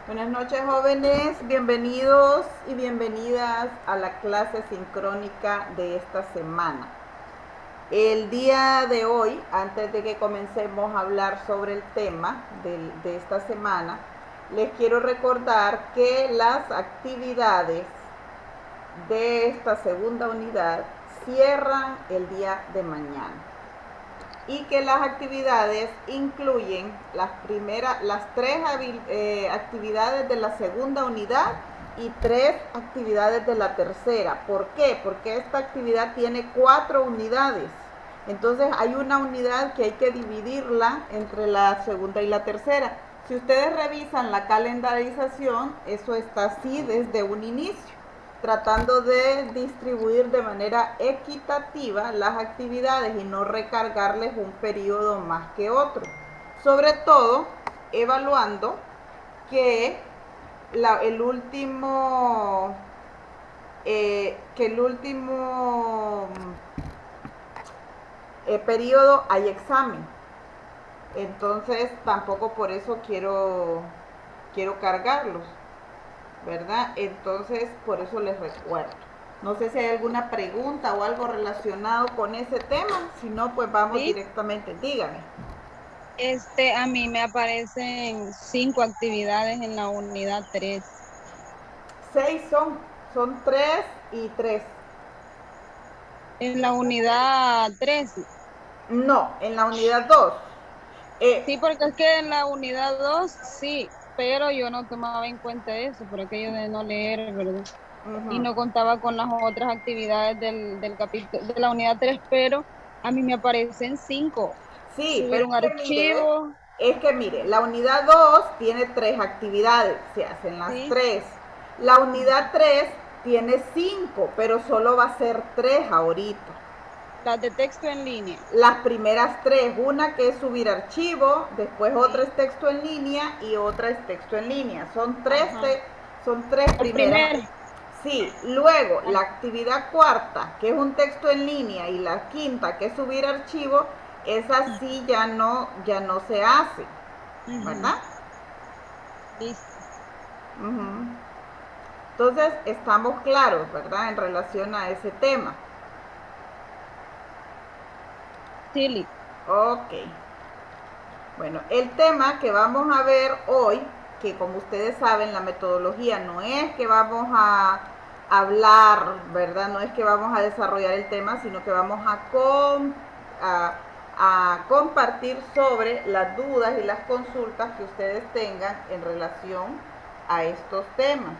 Buenas noches, jóvenes, bienvenidos y bienvenidas a la clase sincrónica de esta semana. El día de hoy, antes de que comencemos a hablar sobre el tema de esta semana, les quiero recordar que las actividades de esta segunda unidad cierran el día de mañana y que las actividades incluyen las tres actividades de la segunda unidad y 3 actividades de la tercera. ¿Por qué? Porque esta actividad tiene 4 unidades. Entonces hay una unidad que hay que dividirla entre la segunda y la tercera. Si ustedes revisan la calendarización, eso está así desde un inicio, tratando de distribuir de manera equitativa las actividades y no recargarles un periodo más que otro. Sobre todo, evaluando que el último periodo hay examen. Entonces tampoco por eso quiero cargarlos, ¿verdad? Entonces, por eso les recuerdo. No sé si hay alguna pregunta o algo relacionado con ese tema. Si no, pues vamos Sí, directamente. Dígame. a mí me aparecen 5 actividades en la unidad 3. 6 son 3 y 3. En la unidad 3, No, en la unidad 2. sí, porque es que en la unidad 2 sí, pero yo no tomaba en cuenta eso, por aquello de no leer, ¿verdad? Y no contaba con las otras actividades del capítulo, de la unidad 3, pero a mí me aparecen 5. Sí, Subir pero un archivo, la unidad 2 tiene 3 actividades, se hacen las sí, 3. La unidad 3 tiene 5, pero solo va a ser 3 ahorita. las de texto en línea, Las primeras 3, una que es subir archivo, después otra sí, es texto en línea y otra es texto en línea. ajá. Son tres El primeras. primer, Sí, luego la ah, actividad cuarta, que es un texto en línea, y la quinta, que es subir archivo, esa sí ya no se hace, ujú, ¿verdad? listo. Ujú. Entonces, estamos claros, ¿verdad? En relación a ese tema. Sí, Ok. Bueno, el tema que vamos a ver hoy, que como ustedes saben, la metodología no es que vamos a hablar, ¿verdad? No es que vamos a desarrollar el tema, sino que vamos a, a compartir sobre las dudas y las consultas que ustedes tengan en relación a estos temas.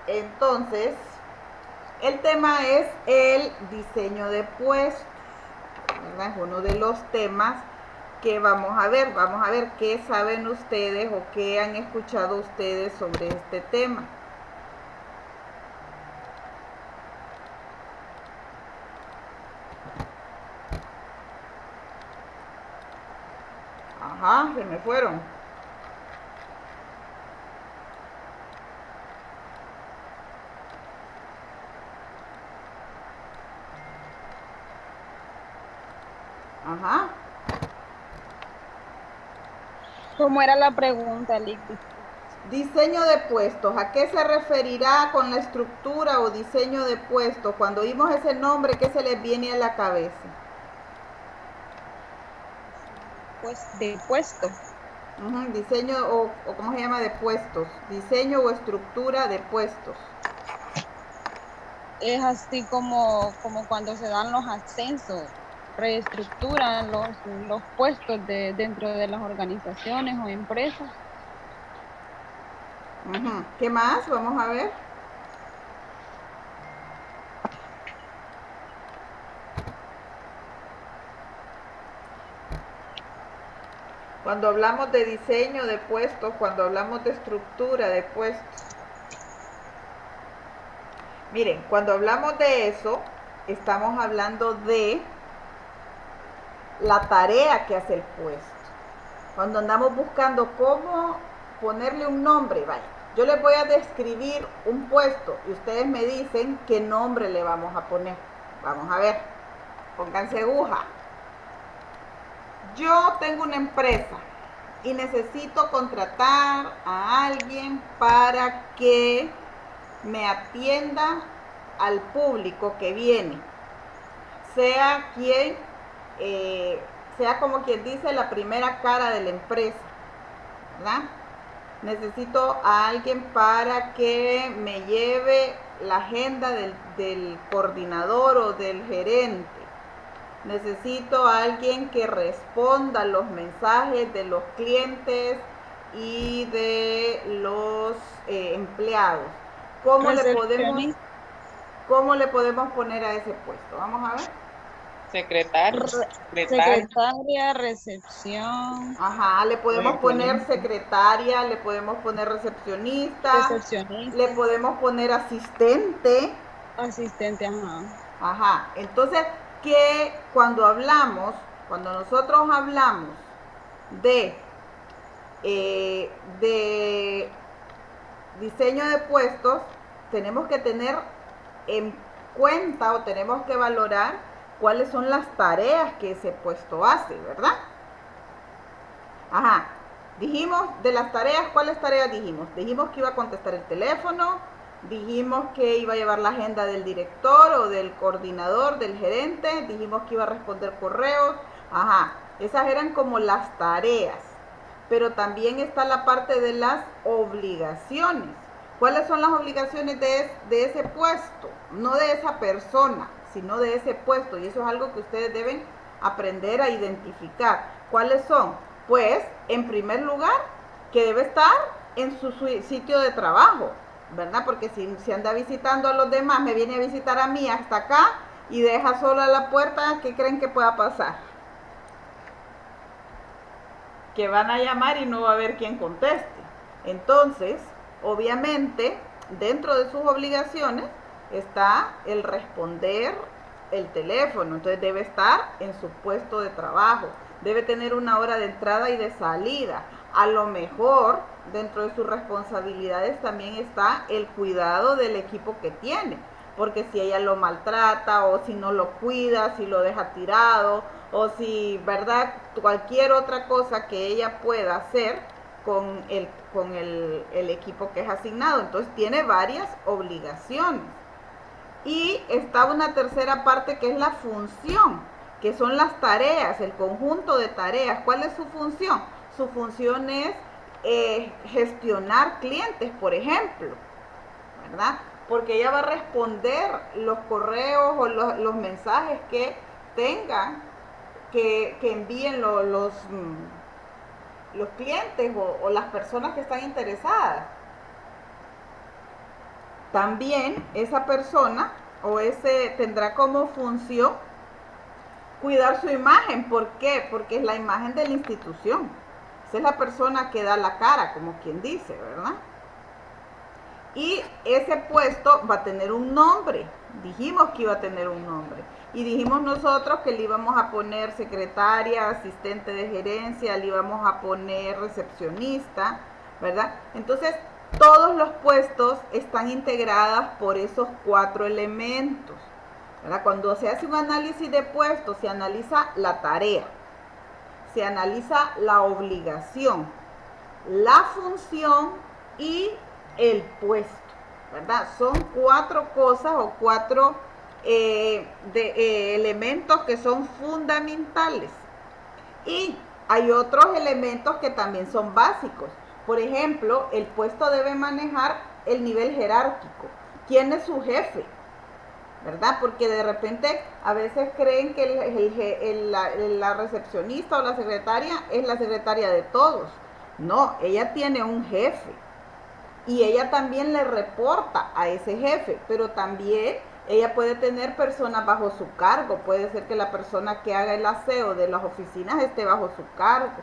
Entonces, el tema es el diseño de puestos, ¿verdad? Es uno de los temas que vamos a ver. Vamos a ver qué saben ustedes o qué han escuchado ustedes sobre este tema. Ajá, se me fueron. Ajá. ¿cómo era la pregunta, Lick? Disculpe. Diseño de puestos. ¿A qué se referirá con la estructura o diseño de puestos? Cuando oímos ese nombre, ¿qué se les viene a la cabeza? Diseño pues, de puesto. Diseño o ¿cómo se llama? De puestos. Diseño o estructura de puestos. Es así como cuando se dan los ascensos, reestructuran los puestos dentro de las organizaciones o empresas. ¿Qué más? Vamos a ver. Cuando hablamos de diseño de puestos, cuando hablamos de estructura de puestos. Miren, cuando hablamos de eso, estamos hablando de la tarea que hace el puesto. Cuando andamos buscando cómo ponerle un nombre, vaya. Yo les voy a describir un puesto y ustedes me dicen qué nombre le vamos a poner. Vamos a ver. Pónganse aguja. Yo tengo una empresa y necesito contratar a alguien para que me atienda al público que viene, sea quien, sea como quien dice la primera cara de la empresa, ¿verdad? Necesito a alguien para que me lleve la agenda del coordinador o del gerente. Necesito a alguien que responda los mensajes de los clientes y de los empleados. ¿Cómo le podemos poner a ese puesto? Vamos a ver. Secretaria, recepción. Ajá, le podemos poner secretaria, le podemos poner recepcionista, le podemos poner asistente. Asistente, ajá. Ajá, entonces que cuando nosotros hablamos de diseño de puestos, tenemos que tener en cuenta o tenemos que valorar cuáles son las tareas que ese puesto hace, ¿verdad? Ajá, dijimos de las tareas, ¿cuáles tareas dijimos? Dijimos que iba a contestar el teléfono, dijimos que iba a llevar la agenda del director o del coordinador, del gerente, dijimos que iba a responder correos, ajá, esas eran como las tareas, pero también está la parte de las obligaciones. ¿Cuáles son las obligaciones de ese puesto? No de esa persona, sino de ese puesto, y eso es algo que ustedes deben aprender a identificar. ¿Cuáles son? Pues, en primer lugar, que debe estar en su sitio de trabajo, ¿verdad? Porque si anda visitando a los demás, me viene a visitar a mí hasta acá y deja sola la puerta, ¿qué creen que pueda pasar? Que van a llamar y no va a haber quien conteste. Entonces, obviamente, dentro de sus obligaciones está el responder el teléfono, entonces debe estar en su puesto de trabajo, debe tener una hora de entrada y de salida. A lo mejor dentro de sus responsabilidades también está el cuidado del equipo que tiene, porque si ella lo maltrata o si no lo cuida, si lo deja tirado o si, ¿verdad? Cualquier otra cosa que ella pueda hacer con el equipo que es asignado. Entonces tiene varias obligaciones. Y está una tercera parte que es la función, que son las tareas, el conjunto de tareas. ¿Cuál es su función? Su función es gestionar clientes, por ejemplo, ¿verdad? Porque ella va a responder los correos o los mensajes que tengan, que envíen los clientes o las personas que están interesadas. También esa persona o ese tendrá como función cuidar su imagen. ¿Por qué? Porque es la imagen de la institución. Esa es la persona que da la cara, como quien dice, ¿verdad? Y ese puesto va a tener un nombre. Dijimos que iba a tener un nombre. Y dijimos nosotros que le íbamos a poner secretaria, asistente de gerencia, le íbamos a poner recepcionista, ¿verdad? Entonces, todos los puestos están integrados por esos 4 elementos, ¿verdad? Cuando se hace un análisis de puestos, se analiza la tarea, se analiza la obligación, la función y el puesto, ¿verdad? Son 4 cosas o 4 elementos que son fundamentales. Y hay otros elementos que también son básicos. Por ejemplo, el puesto debe manejar el nivel jerárquico. ¿Quién es su jefe? ¿Verdad? Porque de repente a veces creen que la recepcionista o la secretaria es la secretaria de todos. No, ella tiene un jefe y ella también le reporta a ese jefe, pero también ella puede tener personas bajo su cargo. Puede ser que la persona que haga el aseo de las oficinas esté bajo su cargo.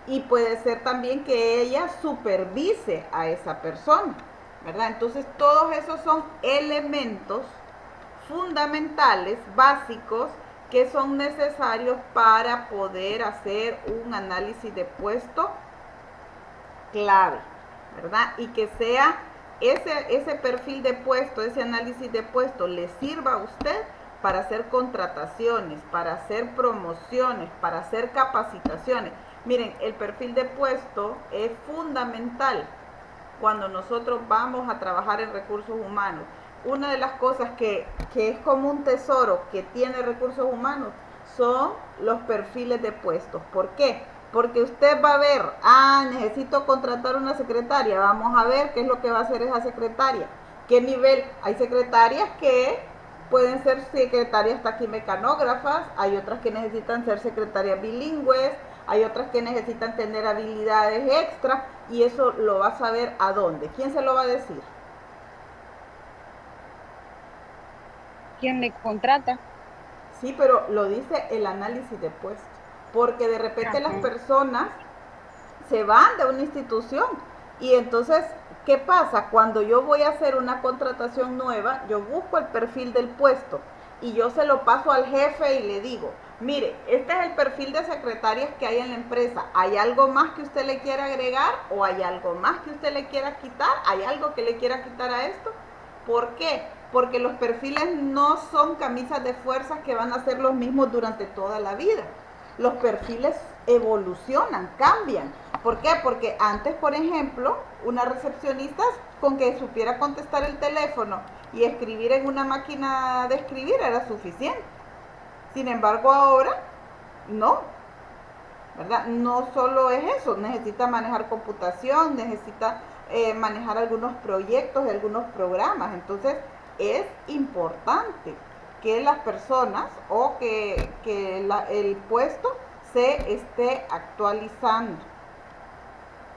Y puede ser también que ella supervise a esa persona, ¿verdad? Entonces todos esos son elementos fundamentales, básicos, que son necesarios para poder hacer un análisis de puesto clave, ¿verdad? Y que sea ese perfil de puesto, ese análisis de puesto le sirva a usted para hacer contrataciones, para hacer promociones, para hacer capacitaciones. Miren, el perfil de puesto es fundamental cuando nosotros vamos a trabajar en recursos humanos. Una de las cosas que es como un tesoro que tiene recursos humanos son los perfiles de puestos. ¿Por qué? Porque usted va a ver, necesito contratar una secretaria, vamos a ver qué es lo que va a hacer esa secretaria, qué nivel. Hay secretarias que pueden ser secretarias taquimecanógrafas, hay otras que necesitan ser secretarias bilingües, hay otras que necesitan tener habilidades extras, y eso lo va a saber a dónde. ¿Quién se lo va a decir? ¿Quién le contrata? Sí, pero lo dice el análisis de puestos, porque de repente las personas se van de una institución y entonces, ¿qué pasa? Cuando yo voy a hacer una contratación nueva, yo busco el perfil del puesto y yo se lo paso al jefe y le digo, mire, este es el perfil de secretarias que hay en la empresa, ¿hay algo más que usted le quiera agregar o hay algo más que usted le quiera quitar? ¿Hay algo que le quiera quitar a esto? ¿Por qué? Porque los perfiles no son camisas de fuerza que van a ser los mismos durante toda la vida. Los perfiles evolucionan, cambian. ¿Por qué? Porque antes, por ejemplo, una recepcionista con que supiera contestar el teléfono y escribir en una máquina de escribir era suficiente. Sin embargo, ahora no, ¿verdad? No solo es eso, necesita manejar computación, necesita manejar algunos proyectos y algunos programas. Entonces, es importante que las personas o que el puesto se esté actualizando,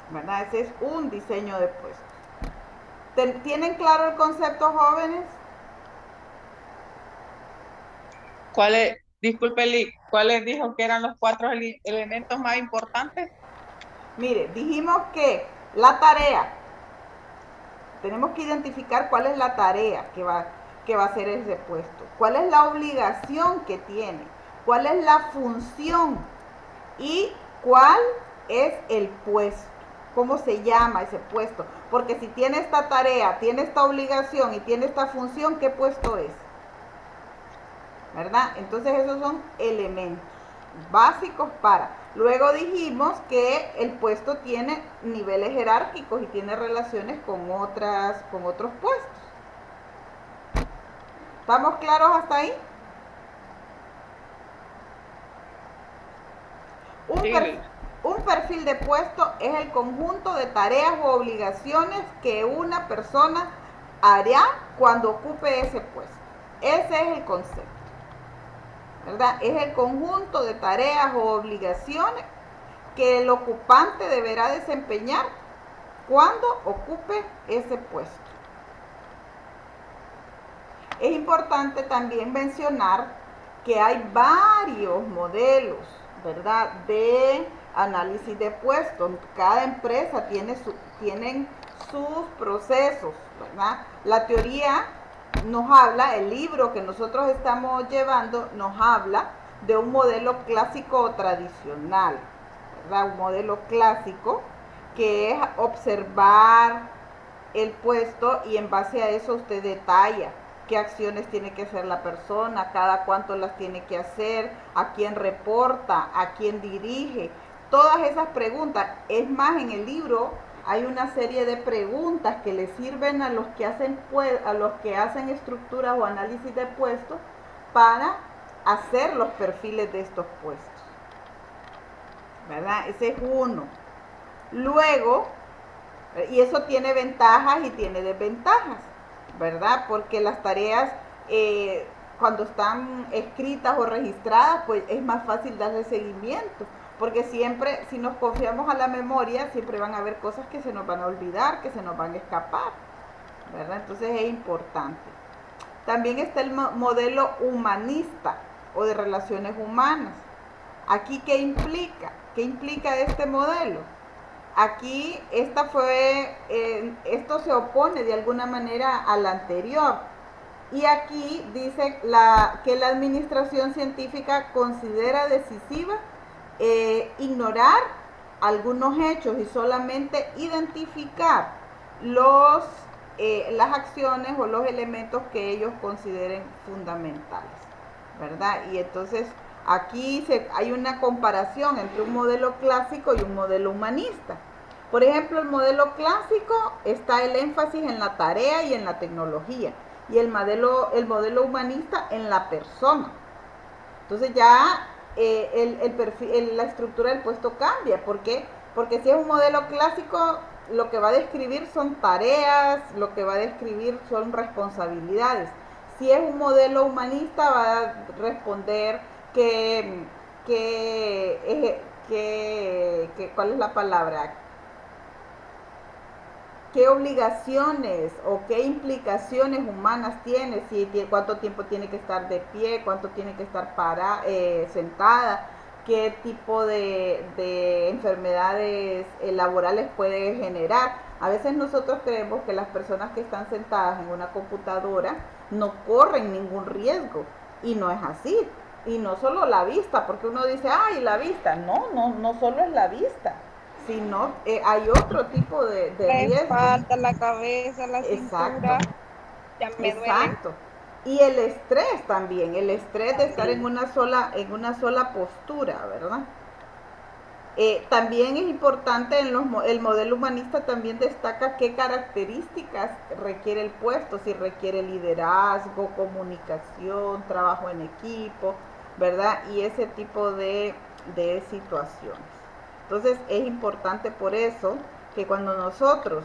¿verdad? Ese es un diseño de puesto. ¿Tienen claro el concepto, jóvenes? Disculpe, ¿cuáles dijo que eran los 4 elementos más importantes? Mire, dijimos que la tarea, tenemos que identificar cuál es la tarea que va a hacer ese puesto, cuál es la obligación que tiene, cuál es la función y cuál es el puesto, cómo se llama ese puesto, porque si tiene esta tarea, tiene esta obligación y tiene esta función, ¿qué puesto es? ¿Verdad? Entonces esos son elementos básicos para. Luego dijimos que el puesto tiene niveles jerárquicos y tiene relaciones con otros puestos. ¿Estamos claros hasta ahí? Un perfil de puesto es el conjunto de tareas o obligaciones que una persona hará cuando ocupe ese puesto. Ese es el concepto, ¿verdad? Es el conjunto de tareas o obligaciones que el ocupante deberá desempeñar cuando ocupe ese puesto. Es importante también mencionar que hay varios modelos, ¿verdad?, de análisis de puestos. Cada empresa tienen sus procesos, ¿verdad? La teoría nos habla, el libro que nosotros estamos llevando nos habla de un modelo clásico o tradicional, ¿verdad? Un modelo clásico que es observar el puesto y en base a eso usted detalla qué acciones tiene que hacer la persona, cada cuánto las tiene que hacer, a quién reporta, a quién dirige, todas esas preguntas. Es más, en el libro hay una serie de preguntas que le sirven a los que hacen estructuras o análisis de puestos para hacer los perfiles de estos puestos, ¿verdad? Ese es uno. Luego, y eso tiene ventajas y tiene desventajas, ¿verdad? Porque las tareas cuando están escritas o registradas, pues es más fácil darle seguimiento, porque siempre, si nos confiamos a la memoria, siempre van a haber cosas que se nos van a olvidar, que se nos van a escapar, ¿verdad? Entonces es importante. También está el modelo humanista o de relaciones humanas. Aquí, ¿qué implica? ¿Qué implica este modelo? Aquí esto se opone de alguna manera al anterior. Y aquí dice que la administración científica considera decisiva ignorar algunos hechos y solamente identificar las acciones o los elementos que ellos consideren fundamentales. ¿verdad? Y entonces aquí hay una comparación entre un modelo clásico y un modelo humanista. Por ejemplo, el modelo clásico está el énfasis en la tarea y en la tecnología, y el modelo humanista en la persona. Entonces ya la estructura del puesto cambia. ¿Por qué? Porque si es un modelo clásico, lo que va a describir son tareas, lo que va a describir son responsabilidades. Si es un modelo humanista, va a responder ¿cuál es la palabra? ¿Qué obligaciones o qué implicaciones humanas tiene? Si cuánto tiempo tiene que estar de pie, cuánto tiene que estar sentada, qué tipo de enfermedades laborales puede generar. A veces nosotros creemos que las personas que están sentadas en una computadora no corren ningún riesgo, y no es así. Y no solo la vista, porque uno dice, ay, la vista. No solo es la vista, sino hay otro tipo de La riesgo. espalda, la cabeza, la Exacto, cintura, ya me duelen. exacto. Y el estrés también, el estrés de estar en una sola postura, ¿verdad? También es importante, el modelo humanista también destaca qué características requiere el puesto, si requiere liderazgo, comunicación, trabajo en equipo, ¿verdad? Y ese tipo de situaciones. Entonces es importante por eso que cuando nosotros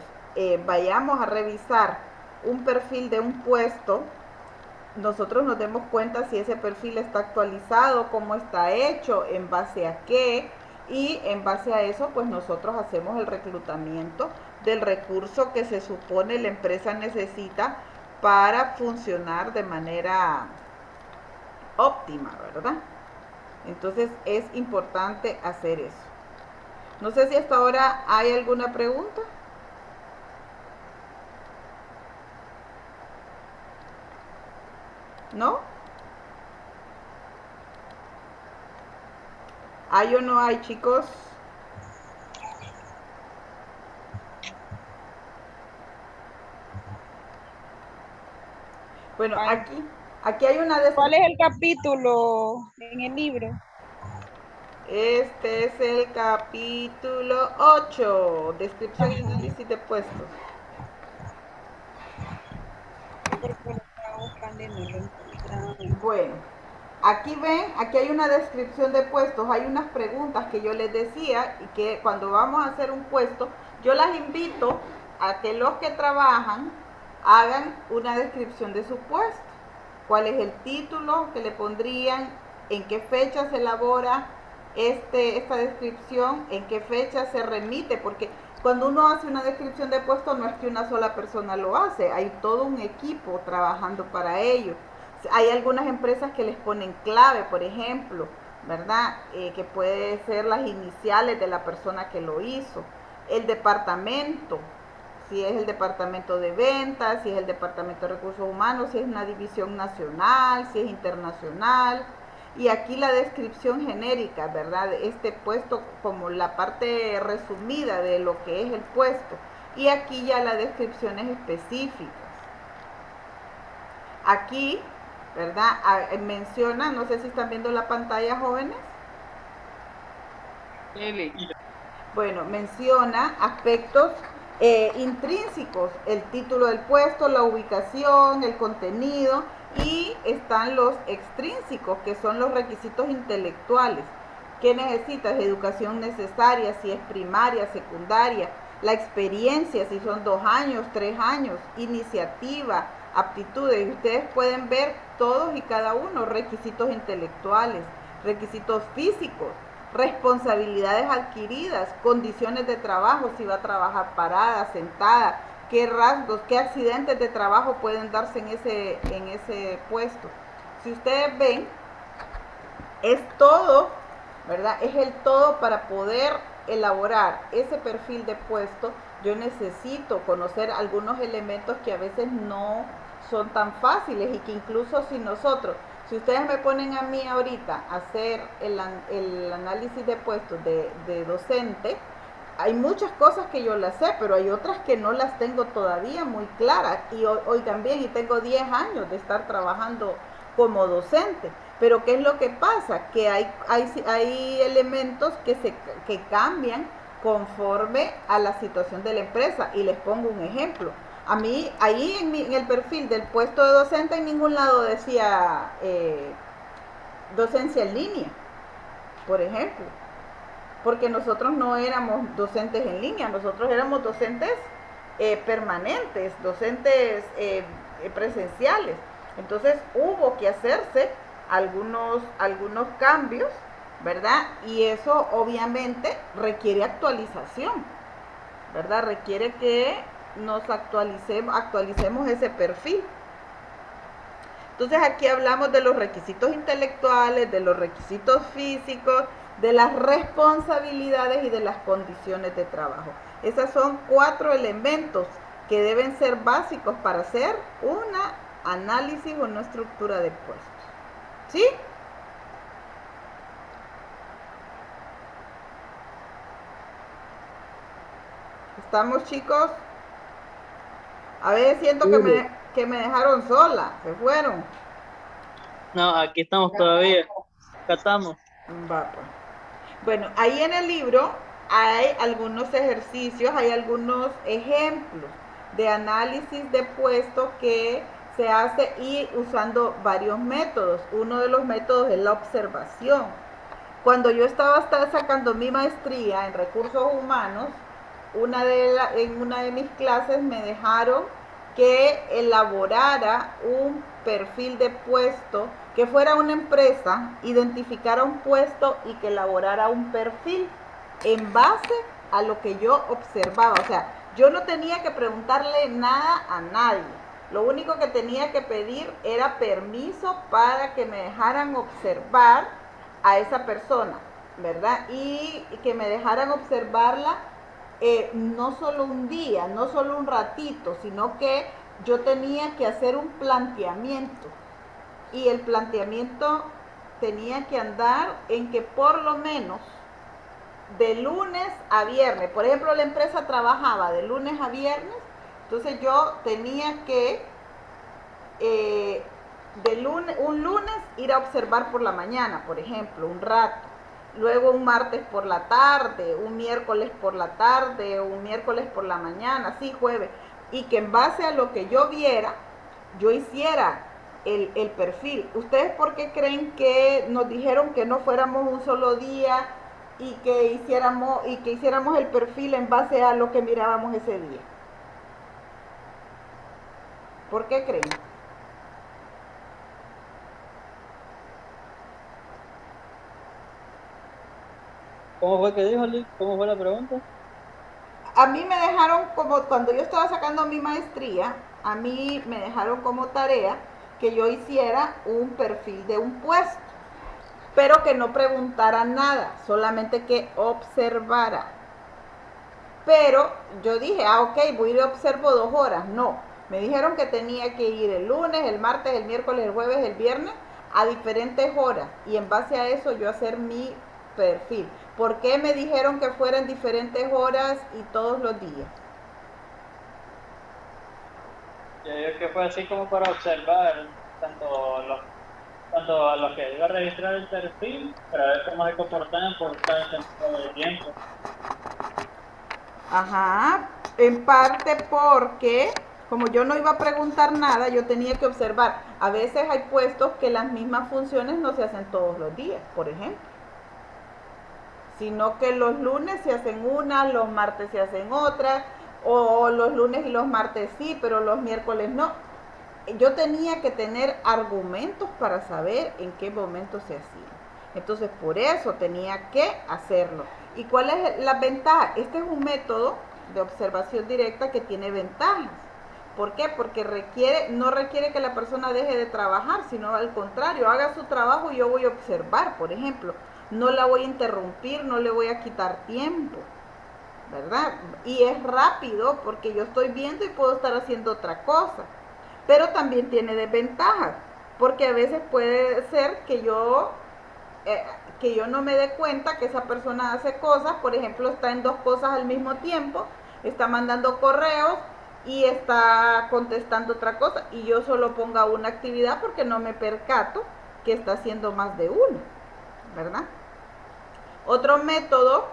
vayamos a revisar un perfil de un puesto, nosotros nos demos cuenta si ese perfil está actualizado, cómo está hecho, en base a qué, y en base a eso pues nosotros hacemos el reclutamiento del recurso que se supone la empresa necesita para funcionar de manera óptima, ¿verdad? Entonces es importante hacer eso. No sé si hasta ahora hay alguna pregunta. ¿No? ¿Hay o no hay, chicos? Bueno, aquí hay una ¿Cuál es el capítulo en el libro? Este es el capítulo 8, descripción y análisis de puestos. Bueno, aquí ven, aquí hay una descripción de puestos, hay unas preguntas que yo les decía, y que cuando vamos a hacer un puesto, yo las invito a que los que trabajan hagan una descripción de su puesto. ¿Cuál es el título que le pondrían? ¿En qué fecha se elabora esta descripción? ¿En qué fecha se remite? Porque cuando uno hace una descripción de puesto, no es que una sola persona lo hace, hay todo un equipo trabajando para ello. Hay algunas empresas que les ponen clave, por ejemplo, ¿verdad? Que puede ser las iniciales de la persona que lo hizo. El departamento, si es el departamento de ventas, si es el departamento de recursos humanos, si es una división nacional, si es internacional. Y aquí la descripción genérica, ¿verdad? Este puesto como la parte resumida de lo que es el puesto. Y aquí ya las descripciones específicas. Aquí, ¿verdad? Menciona, no sé si están viendo la pantalla, jóvenes. Bueno, menciona aspectos intrínsecos, el título del puesto, la ubicación, el contenido, y están los extrínsecos, que son los requisitos intelectuales. ¿Qué necesitas? Educación necesaria, si es primaria, secundaria, la experiencia, si son 2 años, 3 años, iniciativa, aptitudes. Y ustedes pueden ver todos y cada uno, requisitos intelectuales, requisitos físicos, responsabilidades adquiridas, condiciones de trabajo, si va a trabajar parada, sentada, qué rasgos, qué accidentes de trabajo pueden darse en ese puesto. Si ustedes ven, es todo, ¿verdad? Es el todo. Para poder elaborar ese perfil de puesto, yo necesito conocer algunos elementos que a veces no son tan fáciles, y que incluso si ustedes me ponen a mí ahorita a hacer el análisis de puestos de docente, hay muchas cosas que yo las sé, pero hay otras que no las tengo todavía muy claras. Y hoy también, y tengo 10 años de estar trabajando como docente. Pero ¿qué es lo que pasa? Que hay elementos que cambian conforme a la situación de la empresa. Y les pongo un ejemplo. A mí, ahí en el perfil del puesto de docente, en ningún lado decía docencia en línea, por ejemplo. Porque nosotros no éramos docentes en línea, nosotros éramos docentes permanentes, docentes presenciales. Entonces hubo que hacerse algunos cambios, ¿verdad? Y eso obviamente requiere actualización, ¿verdad? Requiere que nos actualicemos ese perfil. Entonces aquí hablamos de los requisitos intelectuales, de los requisitos físicos, de las responsabilidades y de las condiciones de trabajo. Esos son 4 elementos que deben ser básicos para hacer una análisis o una estructura de puestos. ¿Sí? ¿Estamos, chicos? A veces siento que me dejaron sola, se fueron. No, aquí estamos todavía. Acá estamos. Va, pues. Bueno, ahí en el libro hay algunos ejercicios, hay algunos ejemplos de análisis de puestos que se hace y usando varios métodos. Uno de los métodos es la observación. Cuando yo estaba sacando mi maestría en recursos humanos, en una de mis clases me dejaron que elaborara un perfil de puesto, que fuera una empresa, identificara un puesto y que elaborara un perfil en base a lo que yo observaba. O sea, yo no tenía que preguntarle nada a nadie. Lo único que tenía que pedir era permiso para que me dejaran observar a esa persona, ¿verdad? Y que me dejaran observarla no solo un día, no solo un ratito, sino que yo tenía que hacer un planteamiento. Y el planteamiento tenía que andar en que por lo menos de lunes a viernes, por ejemplo, la empresa trabajaba de lunes a viernes, entonces yo tenía que un lunes ir a observar por la mañana, por ejemplo, un rato. Luego un martes por la tarde, un miércoles por la tarde, un miércoles por la mañana, así jueves. Y que en base a lo que yo viera, yo hiciera el perfil. ¿Ustedes por qué creen que nos dijeron que no fuéramos un solo día y que hiciéramos el perfil en base a lo que mirábamos ese día? ¿Por qué creen? ¿Cómo fue que dijo, Liz? ¿Cómo fue la pregunta? A mí me dejaron como, cuando yo estaba sacando mi maestría, a mí me dejaron como tarea que yo hiciera un perfil de un puesto, pero que no preguntara nada, solamente que observara. Pero yo dije, ok, voy a ir y observo 2 horas. No, me dijeron que tenía que ir el lunes, el martes, el miércoles, el jueves, el viernes, a diferentes horas. Y en base a eso yo hacer mi perfil. ¿Por qué me dijeron que fueran diferentes horas y todos los días? Yo digo que fue así como para observar tanto a los que iba a registrar el perfil, para ver cómo se comportaban por cada tiempo de tiempo. Ajá, en parte porque como yo no iba a preguntar nada, yo tenía que observar. A veces hay puestos que las mismas funciones no se hacen todos los días, por ejemplo. Sino que los lunes se hacen una, los martes se hacen otra, o los lunes y los martes sí, pero los miércoles no. Yo tenía que tener argumentos para saber en qué momento se hacía. Entonces, por eso tenía que hacerlo. ¿Y cuál es la ventaja? Este es un método de observación directa que tiene ventajas. ¿Por qué? Porque no requiere que la persona deje de trabajar, sino al contrario, haga su trabajo y yo voy a observar, por ejemplo. No la voy a interrumpir, no le voy a quitar tiempo, ¿verdad? Y es rápido porque yo estoy viendo y puedo estar haciendo otra cosa. Pero también tiene desventajas, porque a veces puede ser que yo no me dé cuenta que esa persona hace cosas, por ejemplo, está en 2 cosas al mismo tiempo, está mandando correos y está contestando otra cosa, y yo solo ponga una actividad porque no me percato que está haciendo más de uno, ¿verdad? Otro método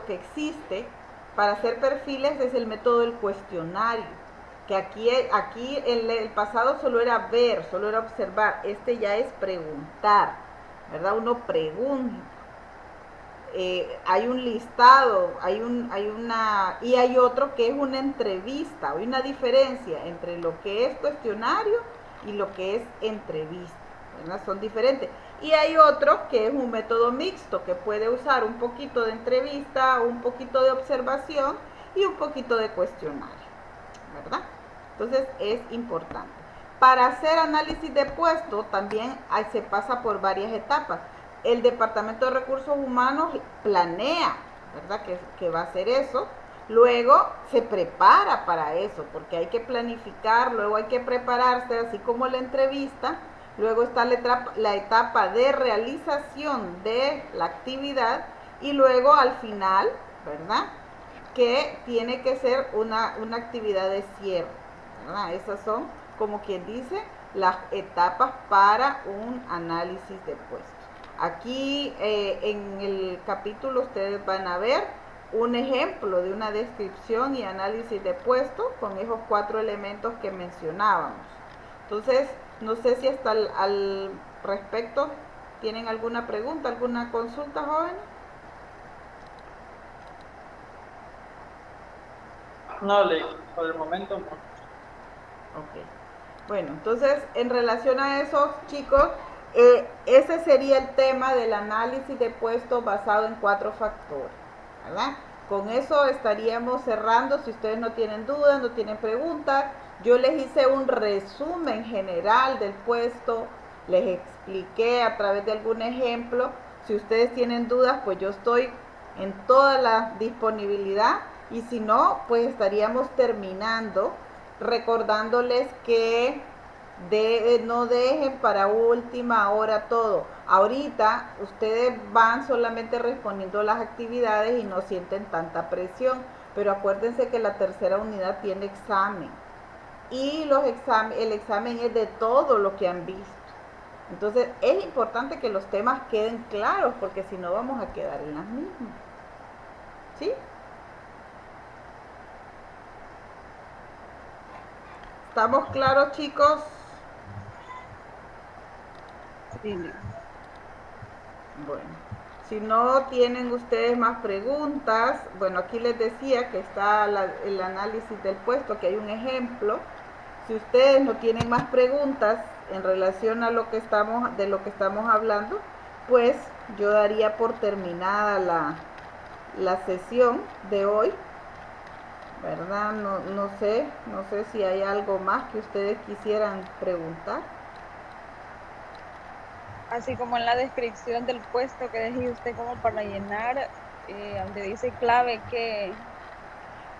que existe para hacer perfiles es el método del cuestionario, que aquí el pasado solo era ver, solo era observar, este ya es preguntar, ¿verdad? Uno pregunta. Hay un listado, y hay otro que es una entrevista. Hay una diferencia entre lo que es cuestionario y lo que es entrevista, ¿verdad? Son diferentes. Y hay otro que es un método mixto, que puede usar un poquito de entrevista, un poquito de observación y un poquito de cuestionario, ¿verdad? Entonces es importante. Para hacer análisis de puesto también se pasa por varias etapas. El Departamento de Recursos Humanos planea, ¿verdad?, que va a hacer eso. Luego se prepara para eso, porque hay que planificar, luego hay que prepararse, así como la entrevista. Luego está la etapa de realización de la actividad y luego al final, ¿verdad?, que tiene que ser una actividad de cierre, ¿verdad? Esas son, como quien dice, las etapas para un análisis de puestos. Aquí en el capítulo ustedes van a ver un ejemplo de una descripción y análisis de puesto con esos 4 elementos que mencionábamos. Entonces, no sé si hasta al respecto tienen alguna pregunta, alguna consulta, jóvenes. No, por el momento no. Ok. Bueno, entonces, en relación a eso, chicos, ese sería el tema del análisis de puestos basado en 4 factores, ¿verdad? Con eso estaríamos cerrando. Si ustedes no tienen dudas, no tienen preguntas, yo les hice un resumen general del puesto, les expliqué a través de algún ejemplo. Si ustedes tienen dudas, pues yo estoy en toda la disponibilidad, y si no, pues estaríamos terminando recordándoles que no dejen para última hora todo. Ahorita ustedes van solamente respondiendo las actividades y no sienten tanta presión, pero acuérdense que la tercera unidad tiene examen y el examen es de todo lo que han visto. Entonces es importante que los temas queden claros, porque si no vamos a quedar en las mismas. ¿Sí? ¿Estamos claros, chicos? Sí. Bueno, si no tienen ustedes más preguntas, bueno, aquí les decía que está el análisis del puesto, que hay un ejemplo. Si ustedes no tienen más preguntas en relación a lo que estamos hablando, pues yo daría por terminada la sesión de hoy, ¿verdad? No sé si hay algo más que ustedes quisieran preguntar. Así como en la descripción del puesto que dejé usted como para llenar, donde dice clave que...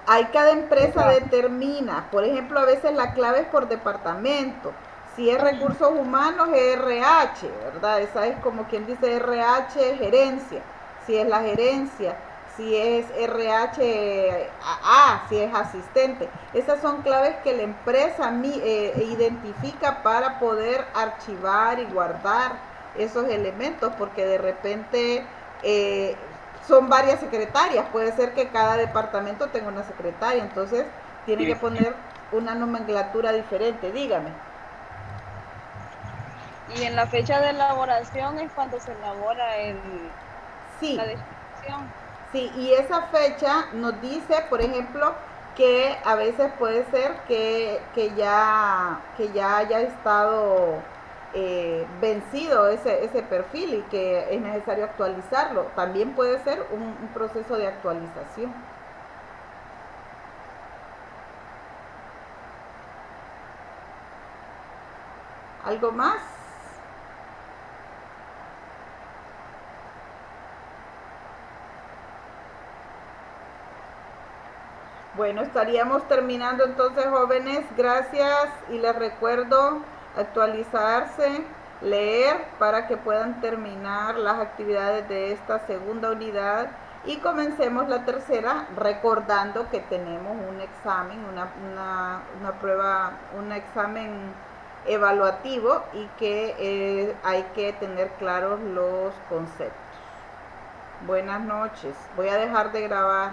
Hay cada empresa determina, por ejemplo, a veces la clave es por departamento. Si es recursos humanos, es RH, ¿verdad? Esa es como quien dice RH, gerencia. Si es la gerencia, si es RH, si es asistente. Esas son claves que la empresa identifica para poder archivar y guardar esos elementos, porque de repente son varias secretarias. Puede ser que cada departamento tenga una secretaria, entonces tiene que poner una nomenclatura diferente. Dígame. Y en la fecha de elaboración es cuando se elabora sí, la descripción. Sí, y esa fecha nos dice, por ejemplo, que a veces puede ser que ya haya estado vencido ese perfil y que es necesario actualizarlo. También puede ser un proceso de actualización. ¿Algo más? Bueno, estaríamos terminando entonces, jóvenes. Gracias, y les recuerdo actualizarse, leer para que puedan terminar las actividades de esta segunda unidad y comencemos la tercera, recordando que tenemos un examen, una prueba, un examen evaluativo y que hay que tener claros los conceptos. Buenas noches. Voy a dejar de grabar.